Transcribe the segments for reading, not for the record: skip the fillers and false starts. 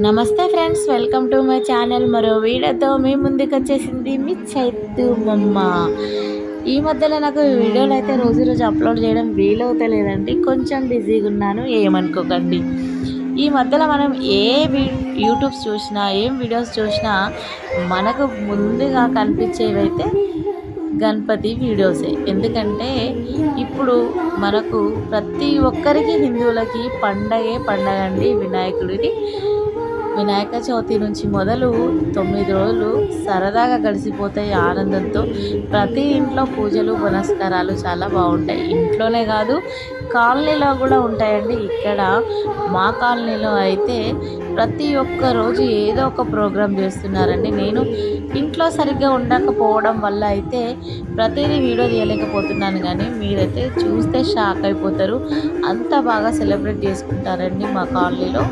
నమస్తే friends, welcome to my channel. మరో వీడియోతో మీ ముందుకు వచ్చేసింది మీ చైతు మమ్మ. ఈ మధ్యలో నాకు వీడియోలు అయితే రోజు రోజు అప్లోడ్ చేయడం వీలవుతలేదండి. కొంచెం బిజీగా ఉన్నాను, ఏమనుకోకండి. ఈ మధ్యలో మనం యూట్యూబ్స్ చూసినా, ఏం వీడియోస్ చూసినా మనకు ముందుగా కనిపించేవైతే గణపతి వీడియోసే. ఎందుకంటే ఇప్పుడు మనకు ప్రతి ఒక్కరికి, హిందువులకి పండగ అండి వినాయకుడిది. వినాయక చవితి నుంచి మొదలు 9 రోజులు సరదాగా గడిచిపోతాయి ఆనందంతో. ప్రతి ఇంట్లో పూజలు పునస్కారాలు చాలా బాగుంటాయి. ఇంట్లోనే కాదు, కాలనీలో కూడా ఉంటాయండి. ఇక్కడ మా కాలనీలో అయితే ప్రతి ఒక్క రోజు ఏదో ఒక ప్రోగ్రాం చేస్తున్నారండి. నేను ఇంట్లో సరిగ్గా ఉండకపోవడం వల్ల అయితే ప్రతిదీ వీడియో తీయలేకపోతున్నాను, కానీ మీరైతే చూస్తే షాక్ అయిపోతారు. అంత బాగా సెలబ్రేట్ చేసుకుంటారండి మా కాలనీలో.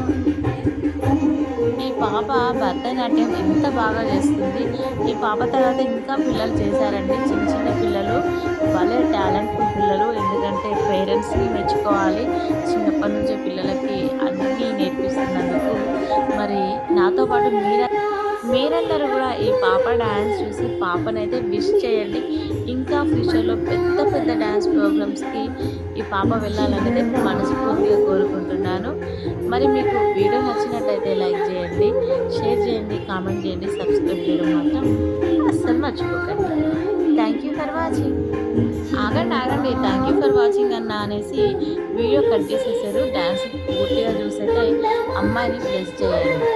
ఈ పాప భరతనాట్యం ఎంత బాగా చేస్తుంది. ఈ పాప తర్వాత ఇంకా పిల్లలు చేశారండి, చిన్న చిన్న పిల్లలు, భలే టాలెంట్ఫుల్ పిల్లలు. ఎందుకంటే పేరెంట్స్ని మెచ్చుకోవాలి, చిన్నప్పటి నుంచే పిల్లలకి అన్నీ నేర్పిస్తున్నందుకు. మరి నాతో పాటు మీరందరూ కూడా ఈ పాప డ్యాన్స్ చూసి పాపనైతే విష్ చేయండి. ఇంకా ఫ్యూచర్లో పెద్ద పెద్ద డ్యాన్స్ ప్రోగ్రామ్స్కి ఈ పాప వెళ్ళాలనేది మనస్ఫూర్తిగా కోరుకుంటున్నాను. మరి మీకు వీడియో నచ్చినట్టయితే లైక్ చేయండి, షేర్ చేయండి, కామెంట్ చేయండి, సబ్స్క్రైబ్ చేయడం మాత్రం అస్సలు మర్చిపోకండి. Thank you for watching. ఆగండి, థ్యాంక్ యూ ఫర్ వాచింగ్ అన్న అనేసి వీడియో కట్ చేసేసారు. డ్యాన్స్ పూర్తిగా చూసైతే అమ్మాయిని ప్లేస్ చేయండి.